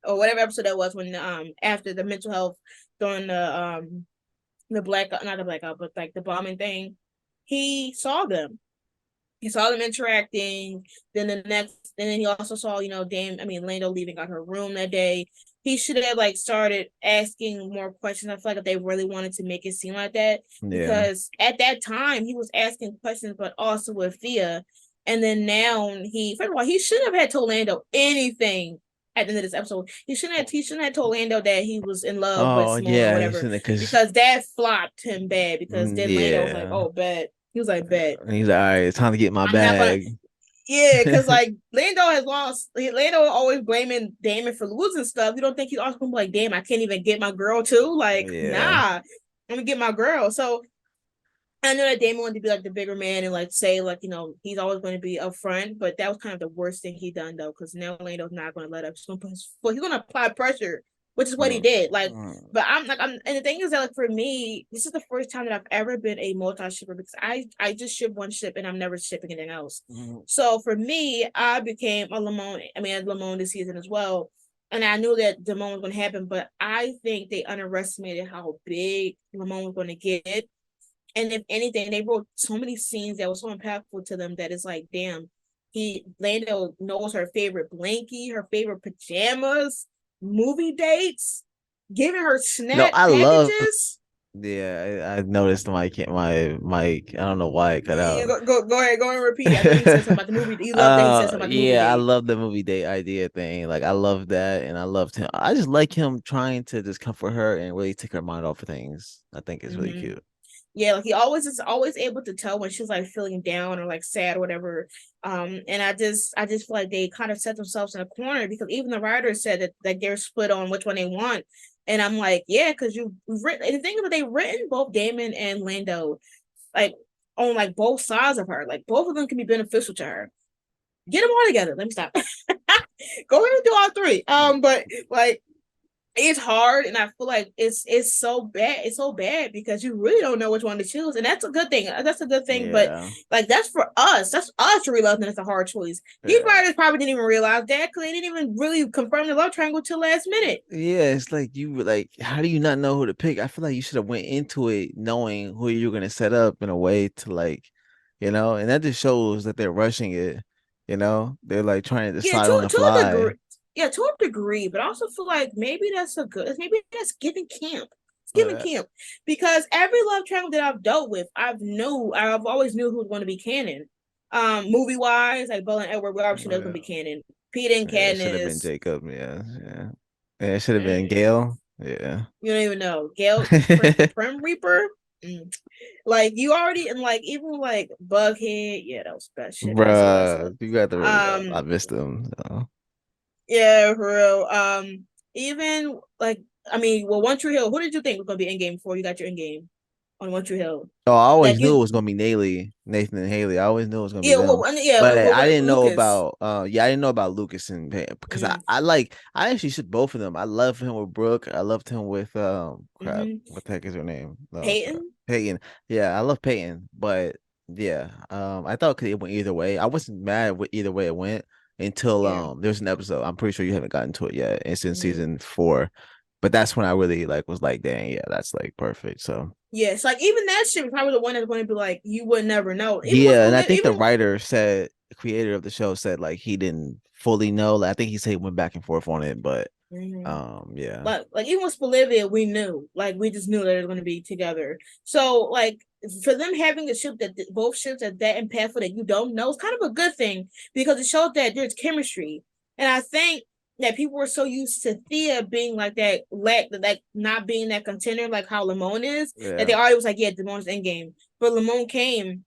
or whatever episode that was when after the mental health during the blackout, not the blackout but like the bombing thing, he saw them, he saw them interacting. Then the next, and then he also saw, Lando leaving out her room that day. He should have like started asking more questions. I feel like if they really wanted to make it seem like that, Yeah. because at that time he was asking questions, but also with Thea. And then now first of all, he shouldn't have had told Lando anything at the end of this episode. He shouldn't have told Lando that he was in love with Oh Simone or yeah, whatever, isn't it? Because because that flopped him bad. Because then Lando was like, yeah, "Oh, bet." He was like, "Bet." he's like, all right. It's time to get my I'm not gonna. bag. Yeah, because like Lando has lost. Lando always blaming Damon for losing stuff. You don't think he's also gonna be like, damn, I can't even get my girl too? Like, Yeah. nah, I'm gonna get my girl. So I know that Damon wanted to be like the bigger man and like say like he's always going to be upfront, but that was kind of the worst thing he done though, because now Lando's not going to let up. He's going to put his foot. He's going to apply pressure, which is what he Mm, did. Like, mm, but and the thing is that like for me, this is the first time that I've ever been a multi shipper because I just ship one ship and I'm never shipping anything else. mm, So for me, I became a Lamone. I mean, a Lamone this season as well. And I knew that Damon was going to happen, but I think they underestimated how big Lamone was going to get. And if anything, they wrote so many scenes that was so impactful to them that it's like, damn, Lando knows her favorite blankie, her favorite pajamas, movie dates, giving her No, snack I love. packages. Yeah, I noticed my mic. I don't know why it cut Yeah, out. go ahead, go and repeat it. I know you said something about the movie. You love that he said something about the movie Yeah, I date. love the movie date idea thing. Like I love that, and I loved him. I just like him trying to just comfort her and really take her mind off of things. I think it's really Mm-hmm. cute. Yeah, like he always is always able to tell when she's like feeling down or like sad or whatever. And I just feel like they kind of set themselves in a corner because even the writers said that like they're split on which one they want. And I'm like, yeah, because you've written and the thing is that they've written both Damon and Lando like on like both sides of her. Like both of them can be beneficial to her. Get them all together. Let me stop. Go ahead and do all three. But like it's hard, and I feel like it's so bad. It's so bad because you really don't know which one to choose, and that's a good thing. That's a good thing, but Yeah, like that's for us. That's us realizing it's a hard choice. These yeah. writers probably didn't even realize that because they didn't even really confirm the love triangle till last minute. Yeah, it's like you were like, how do you not know who to pick? I feel like you should have went into it knowing who you're gonna set up in a way to like, and that just shows that they're rushing it. They're like trying to Yeah, decide on the to a fly. degree. Yeah, to a degree, but I also feel like maybe that's a good. Maybe that's giving camp. It's giving Uh, camp because every love triangle that I've dealt with, I've always knew who was going to be canon. Movie wise, like Bella and Edward, we obviously know it's going to yeah, be canon. Peter and yeah, it should have been Katniss, Jacob. Yeah, yeah. Yeah, it should have been mm, Gail. Yeah. you don't even know. Gale, the Prim Reaper, like you already, and like even like Bughead, yeah, that was best shit. That was so messed up. Bruh, you got the I Um, missed him. So. Yeah, for real. Even like I mean, well, One Tree Hill. Who did you think was gonna be in game before you got your in game on One Tree Hill? Oh, I always Like knew it you, was gonna be Nathan and Haley. I always knew it was gonna be yeah, them. But I what didn't know Lucas? about I didn't know about Lucas and Pam because I, Mm, I like I actually should both of them. I love him with Brooke. I loved him with crap. mm-hmm. What the heck is her name? No crap. Peyton. Peyton. Yeah, I love Peyton. But yeah, I thought it went either way. I wasn't mad with either way it went until Yeah. there's an episode. I'm pretty sure you haven't gotten to it yet. It's in Mm-hmm. season 4. But that's when I really like was like, dang, yeah, that's like perfect. So Yes, like even that shit was probably the one that's going to be like you would never know. Even with yeah, and I believe, think the even writer said, the creator of the show said like he didn't fully know. Like, I think he said he went back and forth on it, but mhm. yeah. Like even with Bolivia, we knew, like we just knew that they were going to be together. So like for them having a ship that both ships are that impactful that you don't know is kind of a good thing because it shows that there's chemistry. And I think that people were so used to Thea being like that, like not being that contender, like how Limon is, that they Yeah. already was like, yeah, Limon's in game. But Limon came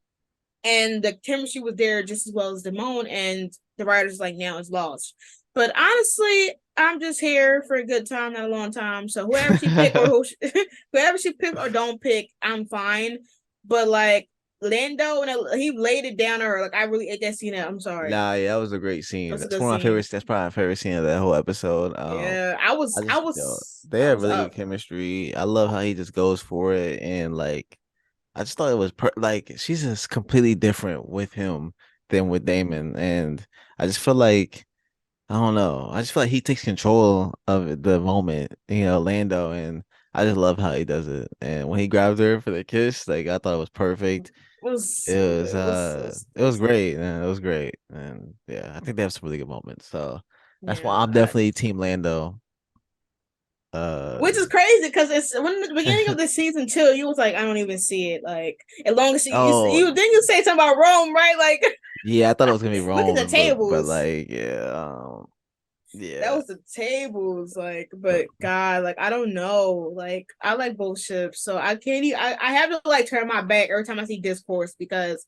and the chemistry was there just as well as Damon, and the writers like now it's lost. But honestly, I'm just here for a good time, not a long time. So whoever she pick or whoever she pick or don't pick, I'm fine. But like Lando, and he laid it down to her. Like I really ate that scene. I'm sorry. Nah, yeah, that was a great scene. That's a That's good one of my scene. favorites. That's probably my favorite scene of that whole episode. Yeah, I just, they I have was really good up. chemistry. I love how he just goes for it, and like I just thought it was like she's just completely different with him than with Damon, and I just feel like I don't know. I just feel like he takes control of the moment, Lando, and I just love how he does it. And when he grabs her for the kiss, like I thought it was perfect. It was It so was good. it was great, man. It was great. And yeah, I think they have some really good moments. So that's why yeah. I'm definitely Team Lando. Which Uh is crazy because it's when the beginning of the season two, you was like, I don't even see it. Like, as long as oh you say something about Rome, right? Like, yeah, I thought it was gonna be look at the Rome, but tables. like yeah, That yeah. was the tables. Like, but God, like, I don't know. Like, I like both ships, so I can't. I have to like turn my back every time I see discourse because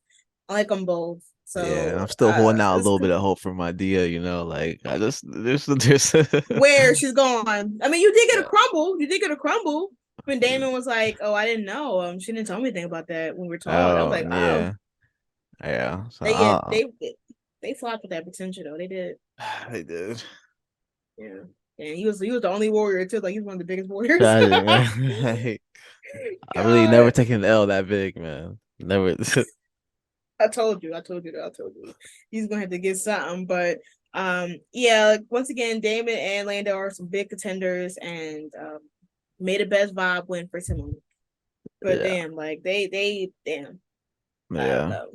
I like them both. Yeah, and So, I'm still holding out a it's little bit of hope for my Dia, like I just there's where she's gone. I mean, you did get a yeah. crumble. You did get a crumble. When Mm. Damon was like, "Oh, I didn't know. She didn't tell me anything about that when we were taught." I was Oh, like, "Oh, yeah. Yeah. So they yeah, they flopped with that potential though. They did. they did. Yeah, and he was the only warrior too. Like he was one of the biggest warriors. Tragic, man. Like, I really never God, taken an L that big, man. Never. I told you. He's gonna have to get something, but yeah. Like, once again, Damon and Lando are some big contenders, and made the best vibe win for Simone. But Yeah. damn, like damn. I don't Yeah. know.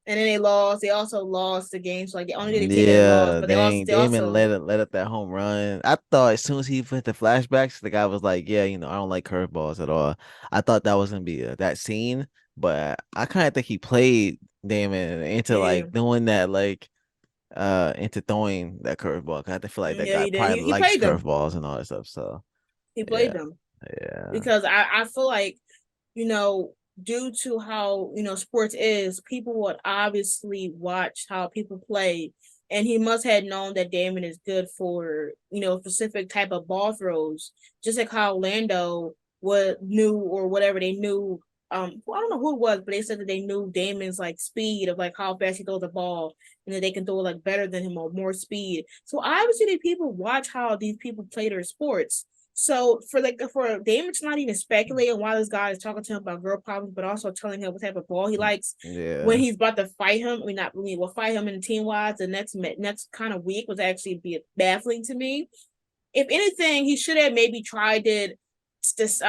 And then they lost. They also lost the game. So like, the only did they take that loss, Yeah, but dang, they Damon also let up that home run. I thought as soon as he put the flashbacks, the guy was like, "Yeah, I don't like curveballs at all." I thought that was gonna be that scene, but I kind of think he played Damon into yeah like doing that, like into throwing that curveball. 'Cause I feel like that yeah guy he did. probably He likes played them. curveballs and all that stuff. So He played yeah, them yeah, because I feel like you know due to how sports is, people would obviously watch how people play, and he must have known that Damon is good for specific type of ball throws, just like how Lando would knew or whatever they knew. I don't know who it was, but they said that they knew Damon's like speed of like how fast he throws the ball, and that they can throw it like better than him or more speed. So obviously, the people watch how these people play their sports. So for Damon to not even speculating why this guy is talking to him about girl problems, but also telling him what type of ball he likes when Yeah. he's about to fight him. I mean, not really, will fight him in team wise. The next kind of week was actually be baffling to me. If anything, he should have maybe tried it this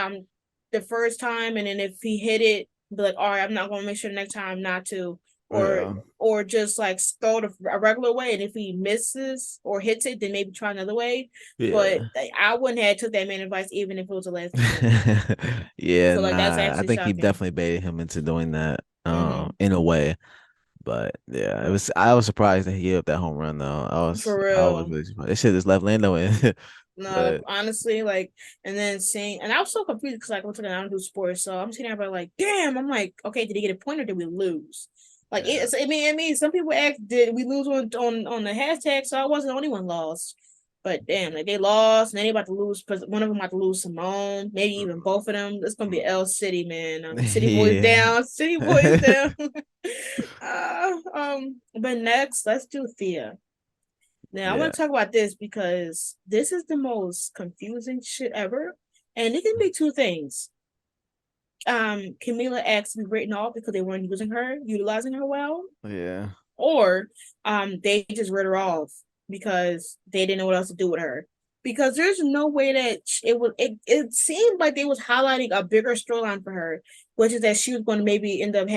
the first time, and then if he hit it, be like, all right, I'm not going to make sure the next time not to, or Yeah. or just like throw it a regular way, and if he misses or hits it, then maybe try another way. But Yeah. like, I wouldn't have took that man advice even if it was a lesbian. Yeah, So like that's nah. I actually think he shocking. definitely baited him into doing that, Mm-hmm. in a way. But yeah, it was. I was surprised that he gave up that home run though. For I was real. really surprised. They should just left Lando in. No, But honestly, like, and then seeing, and I was so confused because like, I don't do sports, so I'm sitting there like, damn, I'm like, okay, did he get a point or did we lose? Like, yeah, some people asked, did we lose on the hashtag? So I wasn't the only one lost, but damn, like they lost, and then they about to lose because one of them about to lose Simone, maybe even both of them. It's gonna be L City, man. City boys yeah, down, City boys down. But next, let's do Thea. Now I yeah, want to talk about this because this is the most confusing shit ever. And it can be two things. Camila asked to be written off because they weren't utilizing her well, yeah, or they just wrote her off because they didn't know what else to do with her. Because there's no way that it seemed like they was highlighting a bigger storyline for her, which is that she was going to maybe end up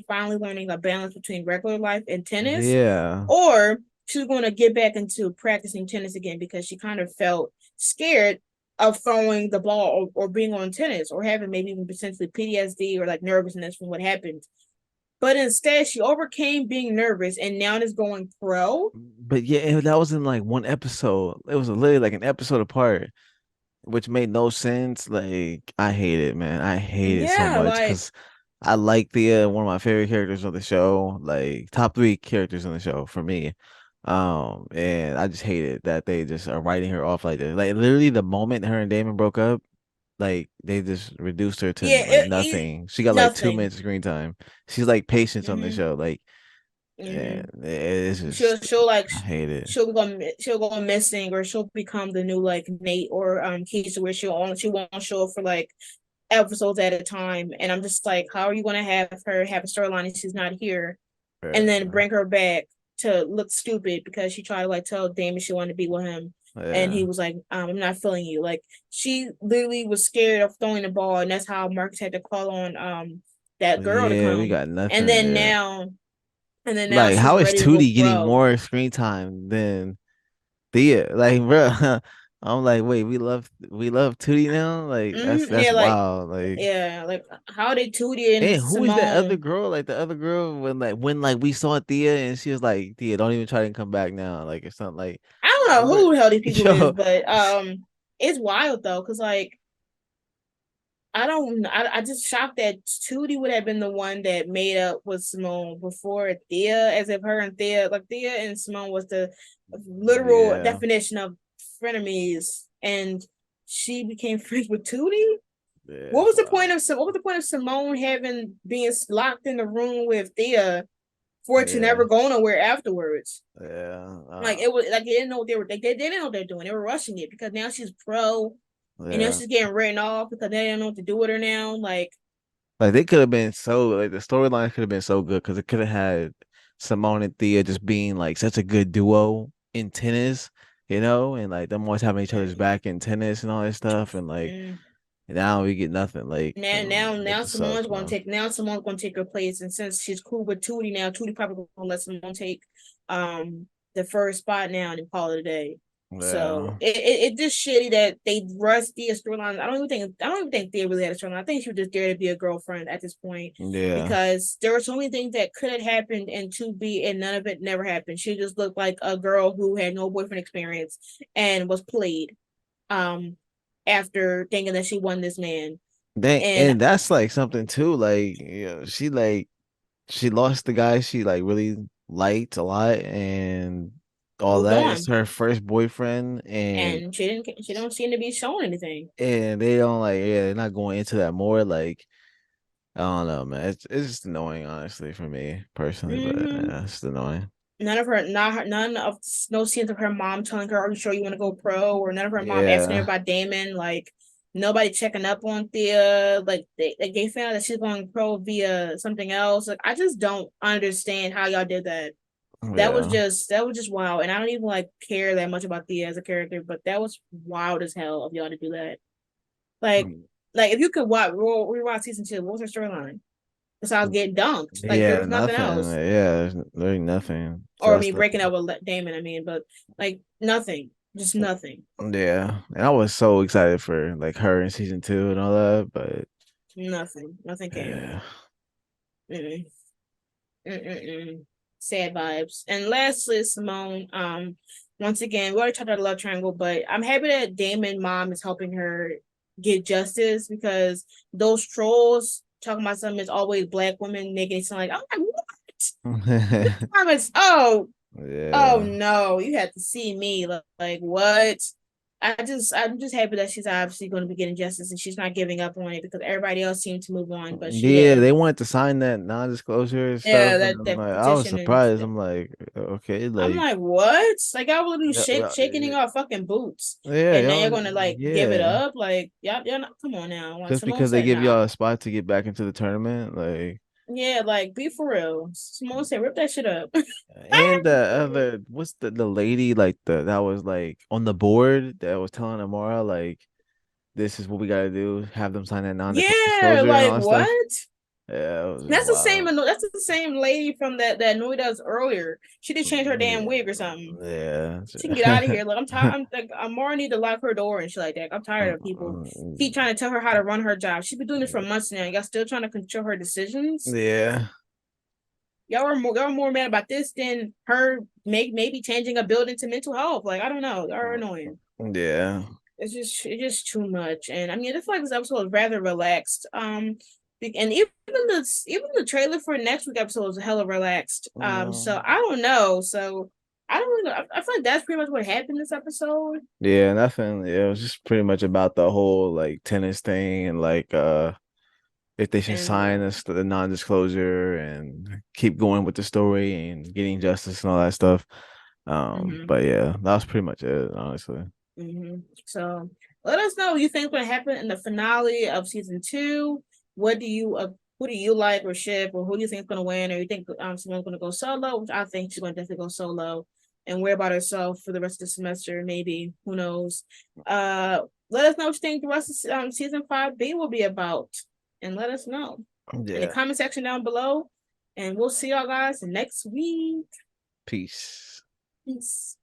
finally learning a balance between regular life and tennis, yeah, or she was going to get back into practicing tennis again because she kind of felt scared of throwing the ball or being on tennis or having maybe even potentially PTSD or like nervousness from what happened. But instead, she overcame being nervous and now is going pro. but yeah, that was in like one episode. It was literally like an episode apart, which made no sense. Like I hate it, man. I hate it so Yeah, much like because I like Thea, one of my favorite characters on the show, like top three characters on the show for me. And I just hate it that they just are writing her off like this. Like literally the moment her and Damon broke up, like they just reduced her to yeah, like nothing. She got like two nothing. minutes of screen time. She's like patience on the Mm-hmm. show. Like, and Mm-hmm. it's She'll just she'll like I hate it. she'll go missing or she'll become the new like Nate or Keisha where she won't show up for like episodes at a time. And I'm just like, how are you gonna have her have a storyline and she's not here and then Yeah, bring her back to look stupid because she tried to like tell Damon she wanted to be with him. And he yeah, was like, I'm not feeling you. Like she literally was scared of throwing the ball, and that's how Marcus had to call on that girl to yeah. We come. got And nothing. then Yeah. now and then now Like, she's how is ready to go Tootie getting pro. more screen time than Thea? Like, bro, I'm like, wait, we love Tootie now? Like, Yeah, that's like wild. Like, how they Tootie and and who is that other Simone. girl? Like the other girl when like we saw Thea and she was like, Thea, don't even try to come back now. Like, it's not like, I don't know bro, who the hell these people is, yo, but it's wild though, cause like I just shocked that Tootie would have been the one that made up with Simone before Thea, as if her and Thea and Simone was the literal yeah, definition of frenemies, and she became friends with Tootie. yeah, it's wild. What was the point of Simone having being locked in the room with Thea for it to Yeah, never go nowhere afterwards? yeah, Like it was like they didn't know what they didn't know what they're doing. They were rushing it because now she's pro and now yeah. she's getting written off because they didn't know what to do with her now. Like, Like they could have been so like the storyline could have been so good because it could have had Simone and Thea just being like such a good duo in tennis, and like them always having each other's mm, back in tennis and all that stuff, and like mm. now we get nothing. Like, it just sucks, man. Now Simone's gonna take her place, and since she's cool with Tootie now, Tootie probably gonna let Simone take um the first spot now and call it a day. So Yeah, it just shitty that they rushed Thea's storyline. I don't even think Thea really had a storyline. I think she was just there to be a girlfriend at this point yeah. because there were so many things that could have happened in 2B and none of it never happened. She just looked like a girl who had no boyfriend experience and was played um after thinking that she won this man. And And that's like something too. Like, she lost the guy she like really liked a lot and all moved that. It's on. her first boyfriend, and And she don't seem to be showing anything. they don't like, yeah, they're not going into that more. Like, I don't know, man. It's just annoying, honestly, for me personally. But Mm-hmm. yeah, it's just annoying. none of no scenes of her mom telling her, "Are you sure you want to go pro?" Or none of her mom asking her Yeah. about Damon. Like nobody checking up on Thea. Like they found out that she's going pro via something else. Like I just don't understand how y'all did that. Yeah. That was just wild. And I don't even like care that much about Thea as a character, but that was wild as hell of y'all to do that. Like Mm. like if you could rewatch season 2, what was her storyline? Besides getting dunked, like there Yeah, was nothing nothing. else. Yeah, there's literally nothing. So Or that's me the breaking up with Damon. I mean, but like nothing, just nothing, yeah. And I was so excited for like her in season two and all that, but nothing came. yeah. Mm-mm, mm-mm. Sad vibes. And lastly, Simone. Once again, we already talked about the love triangle, but I'm happy that Damon mom is helping her get justice because those trolls talking about something is always black women making it sound like, oh, what? Comments, oh Yeah. no, you have to see me. Like what? I'm just happy that she's obviously going to be getting justice and she's not giving up on it because everybody else seemed to move on, but she Yeah, didn't. they wanted to sign that non-disclosure stuff, Yeah, and that I'm that like, I was petition and surprised. I'm like, okay, I'm like, like, what? Like I would be yeah, shaking off fucking boots, yeah, and now you're y'all, gonna like give it yeah, up? Like, y'all not, come on now. Like just Simone because they said, give nah. y'all a spot to get back into the tournament, like, Yeah, like be for real. Simone said, rip that shit up. and the other, what's the lady like that was like on the board that was telling Amara like, this is what we gotta do, have them sign that Yeah, non-disclosure and like all that stuff. what? Yeah, it was That's the same. wild. That's the same lady from that annoyed us earlier. She just changed her damn wig or something. Yeah, She can get out of yeah. here. Like I'm tired. I'm like Amara need to lock her door and shit like that. I'm tired of people keep trying to tell her how to run her job. She's been doing this for months now. Y'all still trying to control her decisions. Yeah. Y'all are more mad about this than her maybe changing a building to mental health. Like I don't know. Y'all are annoying. Yeah. It's just too much. And I mean, I feel like this episode was rather relaxed. And even the trailer for next week episode was hella relaxed. So Um, I don't know. So I don't really know. I feel like that's pretty much what happened this episode. yeah, nothing. Yeah, it was just pretty much about the whole like tennis thing and like if they should And sign us the non-disclosure and keep going with the story and getting justice and all that stuff. mhm, But yeah, that was pretty much it, honestly. so let us know what you think will happen in the finale of season 2. What do you who do you like or ship, or who do you think is going to win, or you think someone's going to go solo? Which I think she's going to definitely go solo and worry about herself for the rest of the semester. Maybe who knows? Let us know what you think the rest of season 5B will be about, and let us know in the Yeah. comment section down below. And we'll see y'all guys next week. Peace. Peace.